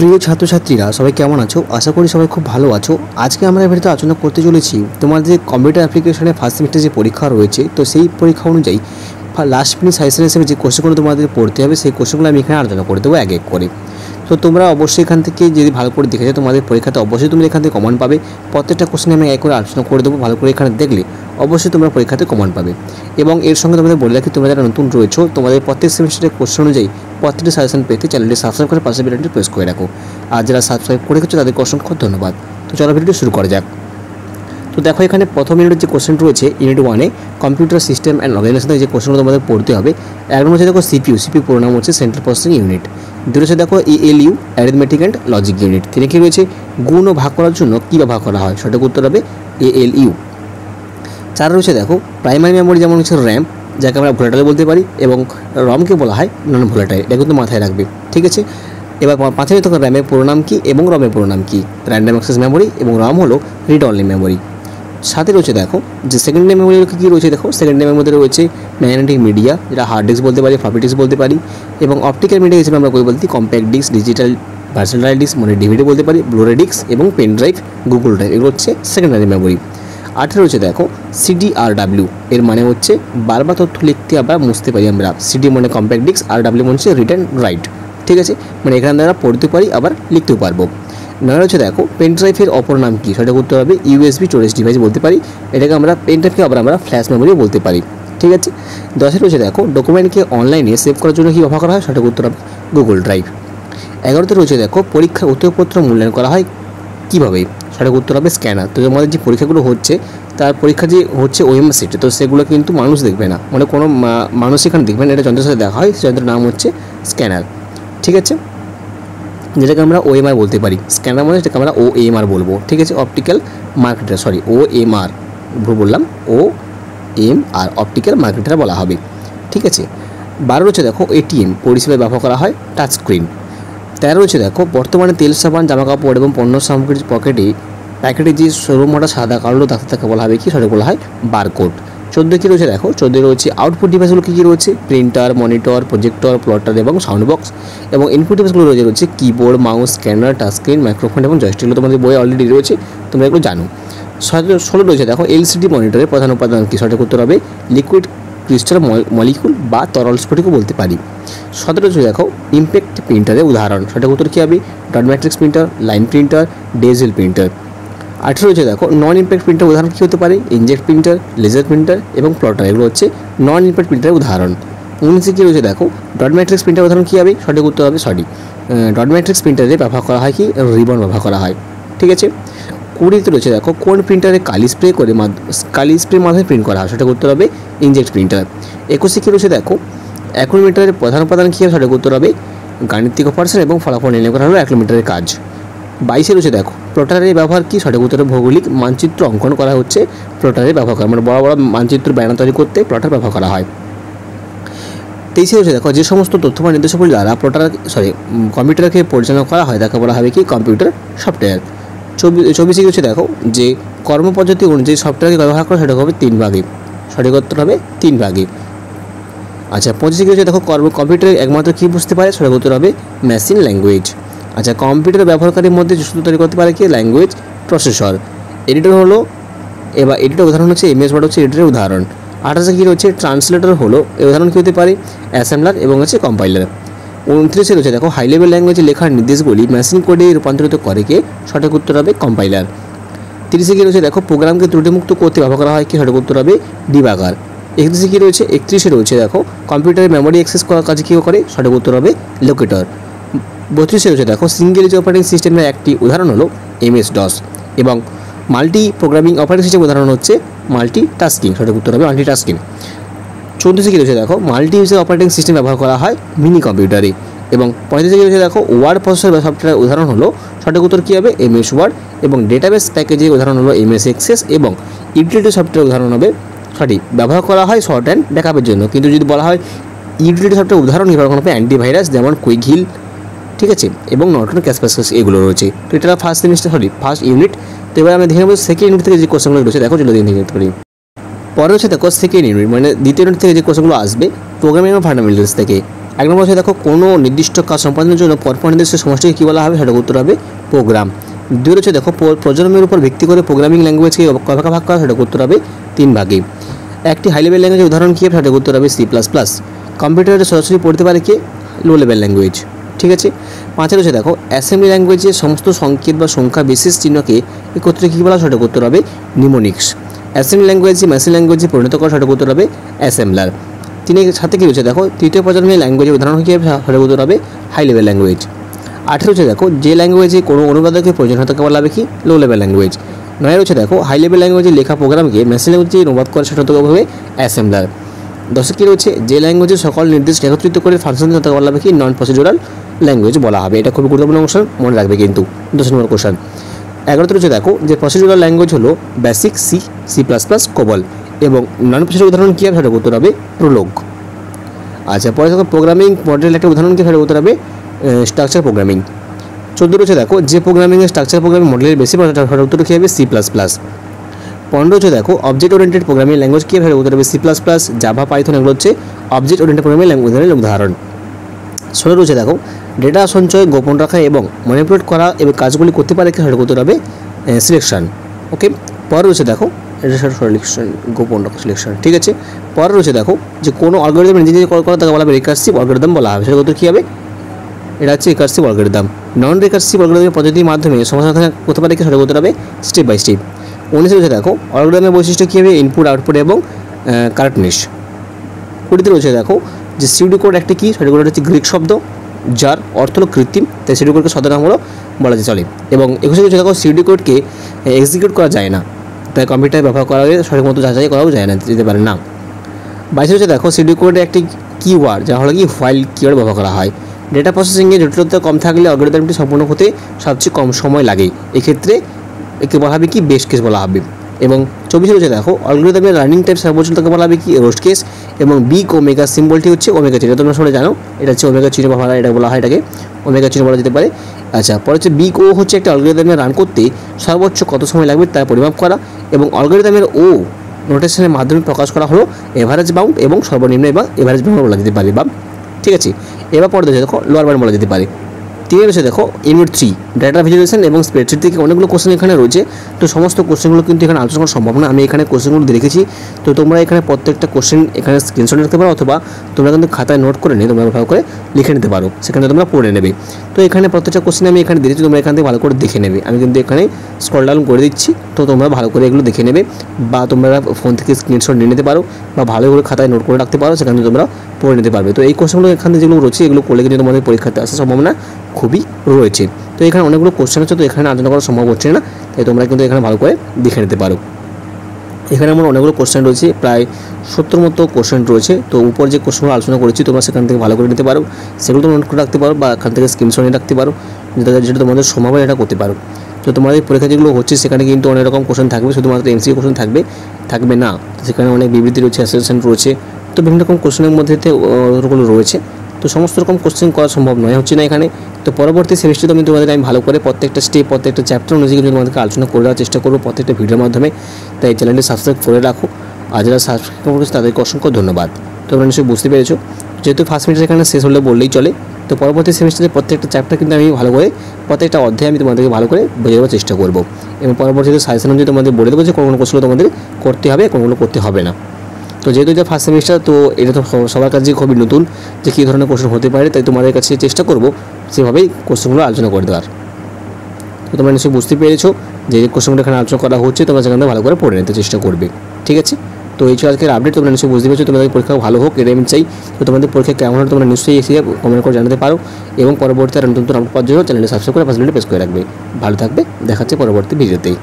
প্রিয় ছাত্রছাত্রীরা সবাই কেমন আছো? আশা করি সবাই খুব ভালো আছো। আজকে আমরা এই ভিডিওতে আলোচনা করতে চলেছি তোমাদের কম্পিউটার অ্যাপ্লিকেশনে ফার্স্ট সেমিস্টার যে পরীক্ষা রয়েছে, তো সেই পরীক্ষা অনুযায়ী লাস্ট মিনিট সাজেশন হিসেবে যে কোশ্চেনগুলো তোমাদের পড়তে হবে সেই কোশ্চেনগুলো আমি এখানে আলোচনা করে দেবো এক এক করে। তো তোমরা অবশ্যই এখান থেকে যদি ভালো করে দেখে যাও তোমাদের পরীক্ষাতে অবশ্যই তুমি এখান থেকে কমন পাবে। প্রত্যেকটা কোশ্চেন আমি এক করে আলোচনা করে দেবো, ভালো করে এখানে দেখলে অবশ্যই তোমরা পরীক্ষাতে কমন পাবে। এবং এর সঙ্গে তোমাদের বলে রাখি, তোমরা যারা নতুন রয়েছো তোমাদের প্রত্যেক সেমিস্টারের কোশ্চেন অনুযায়ী প্রত্যেকটি সাজেশন পেতে চ্যানেলটি সাবস্ক্রাইব করে পাশে বেলটি প্রেস করে রাখো। আর যারা সাবস্ক্রাইব করে রেখেছো তাদেরকে অসংখ্য ধন্যবাদ। তো চলো ভিডিওটি শুরু করা যাক। তো দেখো এখানে প্রথম ইউনিটের যে কোশ্চেন রয়েছে, ইউনিট 1-এ কম্পিউটার সিস্টেম অ্যান্ড অর্গানাইজেশন থেকে যে কোশ্চেনগুলো তোমাদের পড়তে হবে। এক নম্বর হচ্ছে দেখো সিপিইউ পুরো নাম হচ্ছে সেন্ট্রাল প্রসেসিং ইউনিট। দুই হচ্ছে দেখো ALU arithmetic and logic unit. তিনে কি রয়েছে গুণ ও ভাগ করার জন্য কী ব্যবহার করা হয়, সঠিক উত্তর হবে এএলইউ। চার রয়েছে দেখো প্রাইমারি মেমোরি, যেমন হচ্ছে র্যাম, যাকে আমরা ভোলাটাইল বলতে পারি, এবং রমকে বলা হয় নন ভোলাটাইল। এটা কিন্তু মাথায় রাখবে, ঠিক আছে। এবার পাঁচে দেখো র্যামের পুরো নাম কী এবং রমের পুরো নাম কী। র্যান্ডম অ্যাক্সেস মেমোরি এবং রম হলো রিড অনলি মেমোরি। সাথে রয়েছে দেখো যে সেকেন্ডারি মেমোরি কী রয়েছে, দেখো সেকেন্ডারি মেমোরির মধ্যে রয়েছে ম্যাগনেটিক মিডিয়া, যেটা হার্ড ডিস্ক বলতে পারি, ফ্লপি ডিস্ক বলতে পারি, এবং অপটিক্যাল মিডিয়া হিসেবে আমরা কই বলতে compact disc, digital virtual disc মানে ডিভিডি বলতে পারি, ব্লুরে ডিস্ক এবং পেন ড্রাইভ, গুগল ড্রাইভ, এগুলো হচ্ছে সেকেন্ডারি মেমোরি। আটে রয়েছে দেখো সিডিআরডাব্লিউ, এর মানে হচ্ছে বারবার তথ্য লিখতে আবার মুছতে পারি আমরা। সিডি মানে কম্প্যাক্ট ডিস্ক, আর ডাব্লিউ মানে হচ্ছে রিড অ্যান্ড রাইট, ঠিক আছে, মানে এখানে আমরা পড়তে পারি আবার লিখতেও পারবো। নয় হচ্ছে দেখো পেন ড্রাইভের অপর নাম কি, সঠিক উত্তর হবে ইউএসবি স্টোরেজ ডিভাইস বলতে পারি। এটাকে আমরা পেন ড্রাইভকে আবার আমরা ফ্ল্যাশ মেমোরিও বলতে পারি, ঠিক আছে। 10 রয়েছে দেখো ডকুমেন্টকে অনলাইনে সেভ করার জন্য কী ব্যবহার করা হয়, সঠিক উত্তর হবে গুগল ড্রাইভ। 11 রয়েছে দেখো পরীক্ষার উত্তরপত্র মূল্যায়ন করা হয় কীভাবে, সঠিক উত্তর হবে স্ক্যানার। তো আমাদের যে পরীক্ষাগুলো হচ্ছে তার পরীক্ষা যে হচ্ছে ওএমআর সিটে, তো সেগুলো কিন্তু মানুষ দেখবে না, মানে কোনো মানুষ এখানে দেখবে না, এটা যন্ত্রের সাথে দেখা হয়। সেই যন্ত্রের নাম হচ্ছে স্ক্যানার, ঠিক আছে, যেটাকে আমরা ওএমআর বলতে পারি। স্ক্যানার মানে যেটাকে আমরা ওএমআর বলবো, ঠিক আছে। অপটিক্যাল মার্কেটার, সরি ওএমআর ভুল বললাম, ওএমআর অপটিক্যাল মার্কেটার বলা হবে, ঠিক আছে। 12 রয়েছে দেখো এটিএম পরিষেবায় ব্যবহার করা হয় টাচ স্ক্রিন। 13 রয়েছে দেখো বর্তমানে তেল, সাবান, জামাকাপড় এবং পণ্য সামগ্রীর প্যাকেটে যে সরুমোটা সাদা কালো দাগ থাকে বলা হবে কি, সঠিক বলা হয় বারকোড। 14 কী রয়েছে দেখো 14 রয়েছে আউটপুট ডিভাইসগুলো কী কী রয়েছে, প্রিন্টার, মনিটর, প্রজেক্টর, প্লটার এবং সাউন্ড বক্স। এবং ইনপুট ডিভাইসগুলো রয়েছে keyboard, mouse, scanner, touch screen, microphone এবং জয়স্টিকগুলো তোমাদের বইয়ে অলরেডি রয়েছে, তোমরা এগুলো জানো। 16 রয়েছে দেখো এলসিডি মনিটরের প্রধান উপাদান কি, সঠিক উত্তর হবে লিকুইড ক্রিস্টাল মলিকুল বা তরল স্ফটিকও বলতে পারি। 17 রয়েছে দেখো ইম্প্যাক্ট প্রিন্টারের উদাহরণ, সঠিক উত্তর কী হবে dot matrix printer, line printer, ডেজিল প্রিন্টার। 18 রয়েছে দেখো নন ইম্প্যাক্ট প্রিন্টার উদাহরণ কী হতে পারে, ইনজেক্ট প্রিন্টার, লেজার প্রিন্টার এবং প্লটার, এগুলো হচ্ছে নন ইম্প্যাক্ট প্রিন্টারের উদাহরণ। 19 কী রয়েছে দেখো ডট ম্যাট্রিক্স প্রিন্টার উদাহরণ কী হবে, সঠিক উত্তর হবে ডট ম্যাট্রিক্স প্রিন্টারে ব্যবহার করা হয় কি, রিবন ব্যবহার করা হয়, ঠিক আছে। 20 রয়েছে দেখো কোন প্রিন্টারে কালি স্প্রের মাধ্যমে প্রিন্ট করা হয়, সঠিক উত্তর হবে ইনজেক্ট প্রিন্টার। 21 কী রয়েছে দেখো অ্যাক্রোমিটারের প্রধান উপাদান কী হবে, সঠিক উত্তর হবে গাণিতিক অপারেশন এবং ফলাফল নির্ণয় করা হলো অ্যাক্রোমিটারের কাজ। 22 রয়েছে দেখো প্লটারের ব্যবহার কি, সঠিক উত্তরে ভৌগোলিক মানচিত্র অঙ্কন করা হচ্ছে প্লটারের ব্যবহার করা, মানে বড় বড় মানচিত্র ব্যানার তৈরি করতে প্লটার ব্যবহার করা হয়। 23 রয়েছে দেখো যে সমস্ত তথ্য বা নির্দেশাবলী দ্বারা কম্পিউটারকে পরিচালনা করা হয় তাকে বলা হবে কি কম্পিউটার সফটওয়্যার। 24 রয়েছে দেখো যে কর্মপদ্ধতি অনুযায়ী সফটওয়্যারকে ব্যবহার করা সেটা হবে 3 ভাগে, সঠিক উত্তর হবে 3 ভাগে। আচ্ছা 25 রয়েছে দেখো কম্পিউটারে একমাত্র কী বুঝতে পারে, সঠিক উত্তর হবে মেশিন ল্যাঙ্গুয়েজ। আচ্ছা কম্পিউটার ব্যবহারকারীর মধ্যে সূত্র তৈরি করতে পারে কি, ল্যাঙ্গুয়েজ প্রসেসর। এডিটর হলো এডিটর উদাহরণ হচ্ছে এমএস ওয়ার্ড হচ্ছে এডিটরের উদাহরণ। 28 কী রয়েছে ট্রান্সলেটর হলো এর উদাহরণ কী হতে পারে, অ্যাসেম্বলার এবং হচ্ছে কম্পাইলার। 29 রয়েছে দেখো হাই লেভেল ল্যাঙ্গুয়েজে লেখার নির্দেশগুলি মেশিন কোডে রূপান্তরিত করে কে, সঠিক উত্তর হবে কম্পাইলার। 30 কী রয়েছে দেখো প্রোগ্রামকে ত্রুটিমুক্ত করতে ব্যবহার করা হয় কি, সঠিক উত্তর হবে ডিবাগার। 31 কী রয়েছে 31 রয়েছে দেখো কম্পিউটারের মেমোরি অ্যাক্সেস করার কাজে কী করে, সঠিক উত্তর হবে লোকেটর। 32 রয়েছে দেখো সিঙ্গেল এজ অপারেটিং সিস্টেমের একটি উদাহরণ হলো এমএস ডস এবং মাল্টি প্রোগ্রামিং অপারেটিং সিস্টেম উদাহরণ হচ্ছে মাল্টি টাস্কিং, সঠিক উত্তর হবে মাল্টি টাস্কিং। 34 কী রয়েছে দেখো মাল্টি ইউজার অপারেটিং সিস্টেম ব্যবহার করা হয় মিনি কম্পিউটারে। এবং 35 কী রয়েছে দেখো ওয়ার্ড প্রসেসর বা সফটওয়্যার উদাহরণ হলো, সঠিক উত্তর কী হবে এমএস ওয়ার্ড। এবং ডেটাবেস প্যাকেজের উদাহরণ হলো এমএস এক্সেস এবং ইউটিলিটি সফটওয়্যার উদাহরণ হবে ব্যবহার করা হয় শর্ট অ্যান্ড ব্যাকআপের জন্য। কিন্তু যদি বলা হয় ইউটিলিটি সফটওয়্যার উদাহরণ ব্যবহার করা হবে অ্যান্টিভাইরাস যেমন কুইক হিল, ঠিক আছে, এবং নর্টন ক্যাসপারস্কাস এগুলো রয়েছে। তো এটা ফার্স্ট ইউনিট। তো এবার আমি দেখে নেব সেকেন্ড ইউনিট থেকে যে কোশ্চেনগুলো রয়েছে, দেখো চলো দেখে নিতে পারি। পরে হচ্ছে দেখো সেকেন্ড ইউনিট মানে দ্বিতীয় ইউনিট থেকে যে কোশ্চেনগুলো আসবে প্রোগ্রামিং ফান্ডামেন্টালস থেকে। 1 নম্বর হচ্ছে দেখো কোনো নির্দিষ্ট কাজ সম্পাদনের জন্য পরপর নির্দিষ্ট সমষ্টিকে কী বলা হবে, সেটা উত্তর হবে প্রোগ্রাম। 2 হচ্ছে দেখো প্রজন্মের উপর ভিত্তি করে প্রোগ্রামিং ল্যাঙ্গুয়েজকে কয় ভাগে ভাগ করা, সেটা উত্তর হবে 3 ভাগে। একটি হাই লেভেল ল্যাঙ্গুয়েজের উদাহরণ কী হবে, সেটা উত্তর হবে C++। কম্পিউটারে সরাসরি পড়তে পারে কি, লো লেভেল ল্যাঙ্গুয়েজ। ঠিক আছে। 5 হচ্ছে দেখো অ্যাসেম্বলি ল্যাঙ্গুয়েজে সমস্ত সংকেত বা সংখ্যা বিশেষ চিহ্নকে একত্রে কী বলা, সেটা উত্তর হবে নিমোনিক্স। অ্যাসেম্বলি ল্যাঙ্গুয়েজে মেশিন ল্যাঙ্গুয়েজে পরিণত করা, সেটা উত্তর হবে অ্যাসেম্বলার। 3 সাথে কী রয়েছে দেখো তৃতীয় প্রজন্মের ল্যাঙ্গুয়েজের উদাহরণ কী হবে, সেটা উত্তর হবে হাই লেভেল ল্যাঙ্গুয়েজ। 18 হচ্ছে দেখো যে ল্যাঙ্গুয়েজে কোনো অনুবাদকের প্রয়োজন হয় তাকে বলা হবে কি, লো লেভেল ল্যাঙ্গুয়েজ। 9 হচ্ছে দেখো হাই লেভেল ল্যাঙ্গুয়েজে লেখা প্রোগ্রামকে মেশিন ল্যাঙ্গুয়েজে অনুবাদ করা, সেটা হবে অ্যাসেম্বলার। 10 কী রয়েছে যে ল্যাঙ্গুয়েজে সকল নির্দেশ একত্রিত করে ফাংশন তাকে বলা হবে কি, নন প্রসিডিউরাল ল্যাঙ্গুয়েজ বলা হবে। এটা খুবই গুরুত্বপূর্ণ অংশ, মনে রাখবে কিন্তু 10 নম্বর কোশ্চেন। 11 রয়েছে দেখো যে প্রসিডিউরাল ল্যাঙ্গুয়েজ হলো বেসিক, C++, কোবল এবং নন প্রসিডিউরাল উদাহরণ কী হবে, সেটা উত্তর হবে প্রোলগ। আচ্ছা, পরে দেখো প্রোগ্রামিং মডেল একটা উদাহরণ কী, সেটা উত্তর হবে স্ট্রাকচার প্রোগ্রামিং। 14 রয়েছে দেখো যে প্রোগ্রামিংয়ের স্ট্রাকচার প্রোগ্রামিং মডেলের বেশি সেটার উত্তর কী হবে, C++। 15 হচ্ছে দেখো অবজেক্ট ওরিয়েন্টেড প্রোগ্রামিং ল্যাঙ্গুয়েজ কী হবে, উত্তর হবে C++, জাভা, পাইথন এগুলো হচ্ছে অবজেক্ট ওরিয়েন্টেড প্রোগ্রামিং ল্যাঙ্গুয়েজের উদাহরণ। 16 রয়েছে দেখো ডেটা সঞ্চয়, গোপন রাখা এবং ম্যানিপুলেট করা এবং কাজগুলি করতে পারে, সেটা উত্তর হবে সিলেকশন। ওকে। পরে রয়েছে দেখো এটা সিলেকশন, গোপন রাখা, সিলেকশন। ঠিক আছে। পরে রয়েছে দেখো যে কোনো অ্যালগরিদম নিজে কল করা তাকে বলা হবে রিকার্সিভ অ্যালগরিদম বলা হবে, সেটা উত্তর কী হবে, এটা হচ্ছে রিকার্সিভ অ্যালগরিদম। নন রিকার্সিভ অ্যালগরিদম পদ্ধতির মাধ্যমে সমাধান করতে পারে কি, সেটা উত্তর হবে স্টেপ বাই স্টেপ। 19 রয়েছে দেখো অ্যালগরিদমের বৈশিষ্ট্য কী হবে, ইনপুট, আউটপুট এবং কারেক্টনেস। 20 রয়েছে দেখো যে সিউডো কোড একটি কি, সেটা হচ্ছে গ্রিক শব্দ যার অর্থ হলো কৃত্রিম, তাই সিউডো কোডকে সাধারণ হলো বলা যায় চলে। এবং 21 রয়েছে দেখো সিউডো কোডকে এক্সিকিউট করা যায় না, তাই কম্পিউটারে ব্যবহার করা হলে সঠিক মতো যাচাই করাও যায় না, যেতে পারে না। 22 রয়েছে দেখো সিউডো কোডে একটি কিওয়ার্ড যা হলো কি ফাইল কিওয়ার্ড ব্যবহার করা হয়। ডেটা প্রসেসিংয়ে জটিলতা কম থাকলে অ্যালগরিদমটি সম্পূর্ণ হতে সবচেয়ে কম সময় লাগে, এক্ষেত্রে একে বলা হবে কি, বেস্ট কেস বলা হবে। এবং 24 রয়েছে দেখো অ্যালগরিদমের রানিং টাইম সর্বোচ্চ তাকে বলা হবে কি, রোস্ট কেস। এবং বিগ ওমেগা সিম্বলটি হচ্ছে ওমেগা চিহ্ন, তোমরা সবাই জানো এটা হচ্ছে ওমেগা চিহ্ন বলা হয়, এটা বলা হয় এটাকে ওমেগা চিহ্ন বলা যেতে পারে। আচ্ছা, পরে হচ্ছে বিগ ও হচ্ছে একটা অ্যালগরিদমে রান করতে সর্বোচ্চ কত সময় লাগবে তা পরিমাপ করা, এবং অ্যালগরিদমের ও নোটেশনের মাধ্যমে প্রকাশ করা হলো এভারেজ বাউন্ড এবং সর্বনিম্ন এবং এভারেজ বাউন্ড বলা যেতে পারে বা। ঠিক আছে। এবার পরে দেখো লোয়ার বাউন্ড বলা যেতে পারে। 3 রয়েছে দেখো ইউনিট 3 ডাটা ভিজুয়ালাইজেশন এবং স্প্রেডশিট থেকে অনেকগুলো কোশ্চেন এখানে রয়েছে, তো সমস্ত কোশ্চেনগুলো কিন্তু এখানে আলোচনা করা সম্ভব না, আমি এখানে কোশ্চেনগুলো দিয়ে রেখেছি, তো তোমরা এখানে প্রত্যেকটা কোশ্চেন এখানে স্ক্রিনশট রাখতে পারো, অথবা তোমরা কিন্তু খাতায় নোট করে নিয়ে তোমরা ভালো করে লিখে নিতে পারো, সেখানে তোমরা পড়ে নেবে। তো এখানে প্রত্যেকটা কোশ্চেন আমি এখানে দিয়েছি, তোমরা এখান থেকে ভালো করে দেখে নেবে, আমি কিন্তু এখানে স্ক্রল ডাউন করে দিচ্ছি, তো তোমরা ভালো করে এগুলো দেখে নেবে, বা তোমরা ফোন থেকে স্ক্রিনশট নিয়ে নিতে পারো, বা ভালো করে খাতায় নোট করে রাখতে পারো, সেখানে তোমরা পড়ে নিতে পারবে। তো এই কোশ্চেনগুলো এখানে যেগুলো রয়েছে এগুলো করলে কিন্তু তোমাদের পরীক্ষাতে আসার সম্ভাবনা খুবই রয়েছে। তো এখানে অনেকগুলো কোশ্চেন আছে, তো এখানে আলোচনা করা সম্ভব হচ্ছে না, তাই তোমরা কিন্তু এখানে ভালো করে দেখে নিতে পারো। এখানে আমার অনেকগুলো কোশ্চেন রয়েছে, প্রায় 70 মতো কোশ্চেন রয়েছে, তো উপর যে কোশ্চেনগুলো আলোচনা করেছি তোমরা সেখান থেকে ভালো করে নিতে পারো, সেগুলো তোমরা নোট করে রাখতে পারো, বা এখান থেকে স্ক্রিনশট নিয়ে রাখতে পারো, যেটা তোমাদের সম্ভব হয় এটা করতে পারো। তো তোমাদের পরীক্ষা যেগুলো হচ্ছে সেখানে কিন্তু অনেক রকম কোশ্চেন থাকবে, শুধুমাত্র এমসিকিউ কোশ্চেন থাকবে না, সেখানে অনেক বিবৃতি রয়েছে, অ্যাসাইনমেন্ট রয়েছে, তো বিভিন্ন রকম কোশ্চেনের মধ্যে ওগুলো রয়েছে, তো সমস্ত রকম কোশ্চেন করা সম্ভব হচ্ছে না এখানে। তো পরবর্তী সেমিস্টারে আমি ভালো করে প্রত্যেকটা স্টেপ, প্রত্যেকটা চ্যাপ্টার অনুযায়ী কিন্তু তোমাদেরকে আলোচনা করে দেওয়ার চেষ্টা করবো প্রত্যেকটা ভিডিওর মাধ্যমে, তাই চ্যানেলটি সাবস্ক্রাইব করে রাখো, আর যারা সাবস্ক্রাইব করেছে তাদেরকে অসংখ্য ধন্যবাদ। তোমরা নিশ্চয়ই বুঝতে পেরেছো, যেহেতু ফার্স্ট সেমিস্টার এখানে শেষ হলে বললেই চলে, তো পরবর্তী সেমিস্টারে প্রত্যেকটা চ্যাপ্টার কিন্তু আমি ভালো করে প্রত্যেকটা অধ্যায় আমি তোমাদেরকে ভালো করে বোঝাতে দেওয়ার চেষ্টা করবো, এবং পরবর্তীতে সাজেশন অনুযায়ী তোমাদের বলে দেবো যে কোন কোশ্চেনগুলো তোমাদের করতে হবে, কোনগুলো করতে হবে না। তো যেহেতু এটা ফার্স্ট সেমিস্টার, তো এটা তো সবার কাছে খুবই নতুন যে কী ধরনের কোশ্চেন হতে পারে, তাই তোমাদের কাছে চেষ্টা করবো সেভাবেই কোশ্চেনগুলো আলোচনা করে দেওয়ার। তো তোমরা নিশ্চয়ই বুঝতে পেরেছো যে কোশ্চেনগুলো এখানে আলোচনা করা হচ্ছে, তোমরা সেখানে ভালো করে পড়ে নিতে চেষ্টা করবে। ঠিক আছে। তো এই ছিল আজকের আপডেট, তোমরা নিশ্চয়ই বুঝতে পেরেছো, তোমাদের পরীক্ষা ভালো হোক এটাই আমি চাই। তো তোমাদের পরীক্ষা কেমন হলো তোমরা নিশ্চয়ই এসে কমেন্ট করে জানাতে পারো, এবং পরবর্তী নতুন আপডেট পাওয়ার জন্য চ্যানেলটি সাবস্ক্রাইব করে পাশে প্রেস করে রাখবে। ভালো থাকবে, দেখাচ্ছে পরবর্তী ভিডিওতেই।